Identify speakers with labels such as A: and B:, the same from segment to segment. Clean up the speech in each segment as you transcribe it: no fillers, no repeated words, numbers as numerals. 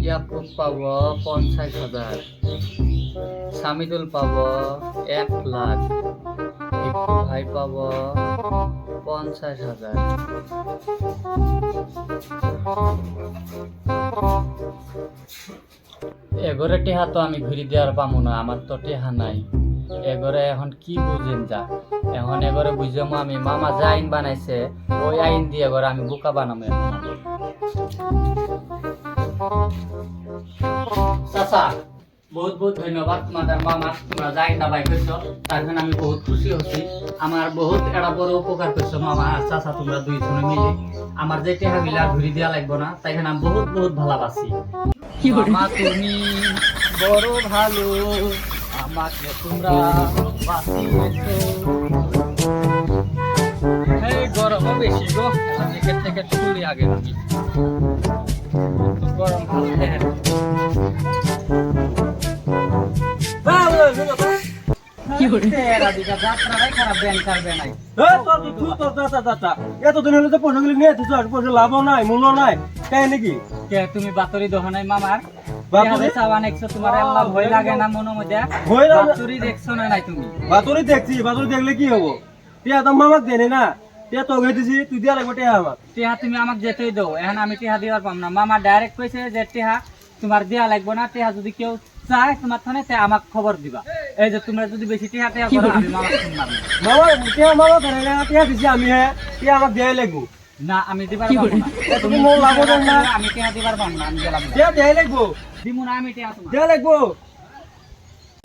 A: ইয়াকুব পাব 50,000, সামিদুল পাব 1,00,000, একটু ভাই পাব 50,000। এগরে টেহা তো আমি ঘুরি দেওয়ার পামু না, আমার তো টেহা নাই। এগরে এখন কি বুঝেন যা, এখন এগরে বুঝামো আমি মামা যে আইন বানাইছে ওই আইন দিয়ে এগরে আমি বোকা বানাবো এখন। চাচা বহুত বহুত ধন্যবাদ তোমাদের মামা, তোমরা যাই না বাই করছো তার জন্য আমি বহুত খুশি হচ্ছি। আমার বহুত একটা বড় উপকার করছো মামা আর চাচা, তোমরা দুইজনে মিলে আমার যে টেহা গিলা ঘুরি দেওয়া লাগবো না, তাই আমি বহুত বহুত ভালোবাসি। মামা তুমি বড় ভালো, আমাকে তোমরা বাঁচিয়েছো। এই গরমও বেশি গো, জ্যাকেট ট্যাকেট খুলি আগে আমি, গরম ভালো।
B: এতদিন হলে তো পয়সাগুলি নিয়ে পয়সা লাভ নাই মূল্য নাই তাই নাকি?
A: তুমি বাতরি দোকান নাই মামার
B: বাতরি দেখছি, বাতরি দেখলে কি হবো? টিয়া তো মামাক দেনে না, টিয়া তো দিছি, তুই দিয়া লাগবে টিয়া আমার।
A: টিহা তুমি আমাকে যেতেই দাও, এখন আমি টিহা দিবার পাম না। মামা ডাইরেক্ট কইছে যে টিহা তোমার দেয়া লাগবে না, টিহা যদি কেউ চায় তোমার থানে তে আমাকে খবর দিবা। এই যে তোমরা যদি বেশি টিহা টিহা করো আমি মামাকে ফোন মারব।
B: মামা টিয়া মামা দেনে না, টিয়া দিছি আমি, হ্যাঁ টিয়া আমাকে দেয়াই লাগবো
A: না, আমি দিবার পাবো না।
B: তুমি মোর লাভ দেন না,
A: আমি টিহা দিবার পাম না, আমি গেলাম।
B: টিয়া দেয়াই লাগবো,
A: দিমু না আমি টিহা তোমার
B: দেয়া লাগবো।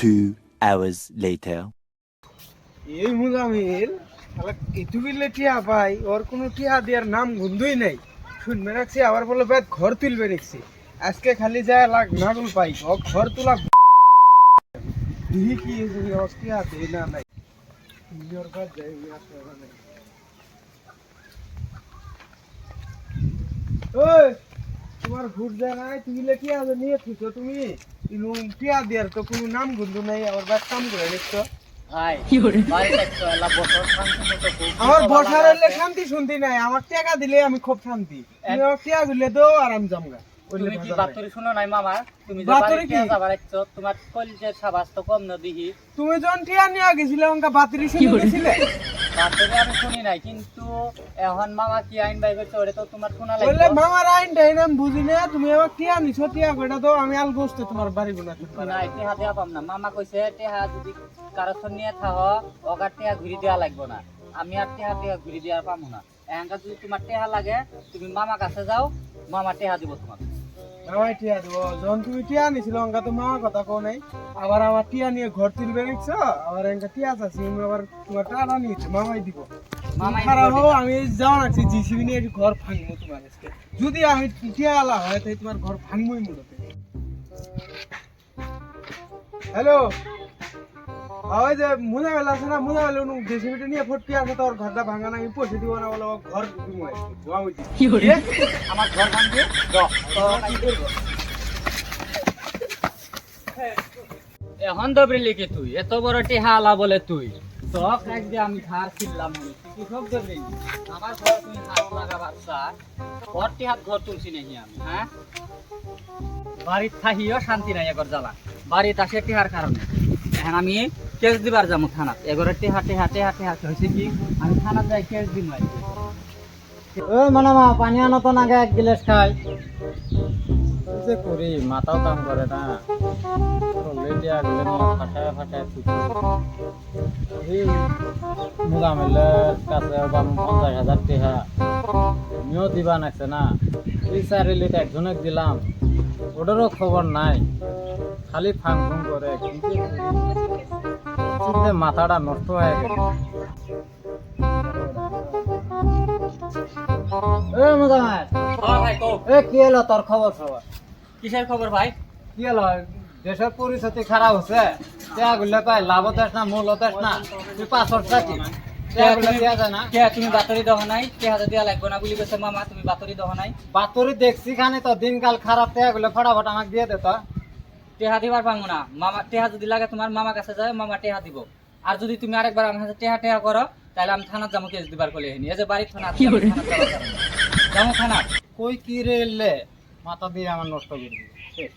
C: 2 hours later.
B: এই মুজামিল একটু বিলে টিয়া পাই, ওর কোনো টিয়া দেওয়ার নাম গন্ধই নাই। শুনবে রাখছি আবার বলে বেদ ঘর তুলবে রাখছি, আজকে খালি যায় লাগ নাগুল পাই ও ঘর তোলা কি টিয়া দেয় না নাই। ওই তোমার ভোট দেয় নাই, তুমি টিয়া নিয়ে থুছো, তুমি টিয়া দেওয়ার তো কোনো নাম গন্ধ নাই, আবার বাদ কাম করে দেখছো। আমার বসার হলে শান্তি শুনতি নাই, আমার টাকা দিলে আমি খুব শান্তি, টাকা দিলে তো আরাম জামগা।
A: তুমি কি বাতরি শুনো নাই মামা? তুমি যে
B: বাতরি কি
A: যাবার ইচ্ছো, তোমার কলিজের সাবাস তো কম না দিহি।
B: তুমি যখন টিয়া নিয়ে গেছিলে অঙ্কা বাতরি শুনে গেছিলে?
A: বাতরি আমি শুনি নাই, কিন্তু এখন মামা কি আইন বাই করছে ওটা তো তোমার শোনা
B: বললে
A: লাগবে।
B: মামার আইন টাইন আমি বুঝি না, তুমি আবার টিয়া নিছো, টিয়া কয়টা তো আমি আল গোস্ত তোমার বাড়ি গুনা
A: না টেহা দেওয়া পাম না। মামা কইছে টেহা যদি কারো নিয়ে থাহ ওগার টেহা ঘুরি দেওয়া লাগবে না, আমি আর টেহা টেহা ঘুরি দেওয়া পাবো না। এখানকার যদি তোমার টেহা লাগে তুমি মামা কাছে যাও, মামা টেহা দিব তোমাকে।
B: মামাই টিয়া দেবো, যখন তুমি টিয়া নিছিল অঙ্কা তো মামা কথা কো নাই, আবার আমার টিয়া নিয়ে ঘর তুলবে দেখছো, আবার এনকা টিয়া চাচ্ছি আবার তোমার টাকা নিয়েছে মামাই দিব।
A: মামাই
B: খারাপ
A: দিব
B: হবো,
A: টিহা।
B: আমি যাওয়া রাখছি জিসিবি নিয়ে ঘর ভাঙবো তোমার আজকে, যদি আমি টিয়া আলা হয় তাই তোমার ঘর ভাঙবোই মূলত। হ্যালো, ওই যে মুজামেল আছে না, মুজামেল জেসিবিটা নিয়ে ফটকি আছে, তোর ঘরটা ভাঙা না, আমি পয়সা দিব না বলে ঘর
A: আমার ঘর ভাঙবে এখন দবরে লিখে তুই এত বড় টেহা আলা বলে তুই সব রাখবে। আমি ধার ছিলাম কৃষক দবরে আমার ঘর তুই হাত লাগাবার চার ঘর টেহাত ঘর তুলছি নাকি আমি? হ্যাঁ, বাড়ির থাহিও শান্তি নাই এগর জ্বালা, বাড়িতে আসে টেহার কারণে। এখন আমি কেস দিবার যাবো থানাত, এগরে টেহা টেহা টেহা টেহা হয়েছে কি আমি থানাত যাই কেস দিব।
D: ও মানামা পানি আনো তো নাগে এক গিলাস খাই। যে করি মাথাও কাম করে না, লেটিয়া গুলো নিয়ে ফাটায় ফাটায় মুগামেলের কাছে 50,000 টাকা আমিও দিবা নাকছে না, এই 4 লিটার একজনক দিলাম, ওটারও খবর নাই, খালি ফাং ফুং করে। কিন্তু মাথাটা নষ্ট হয়ে গেল। কি হলো তোর খবর খবর?
A: কিসের খবর ভাই?
D: কি হলো? দেশের পরিস্থিতি খারাপ হচ্ছে, টেয়াগুলো কয় লাভ হতাস না মূল হতাস না, তুই পাসওয়ার্ড থাকি টেয়াগুলো দেওয়া যায় না।
A: তুমি বাতরি দেওয়া নাই, টেহাতে দেওয়া লাগবে না বলি গেছে মামা, তুমি বাতরি দেওয়া নাই।
D: বাতরি দেখছি খানে তো দিনকাল খারাপ, টেয়াগুলো ফটাফট আমাকে দিয়ে দে তো।
A: টেহা দিবার পাবো না মামা, টেহা যদি লাগে তোমার মামা কাছে যায়, মামা টেহা দিব। আর যদি তুমি আরেকবার আমার কাছে টেহা টেহা করো তাহলে আমি থানাত যাবো কেস দিবার কলে। এই যে বাড়ির থানা যাবো থানা
D: কই কি রে এলে মাথা দিয়ে আমার নষ্ট করে দিবে
A: শেষ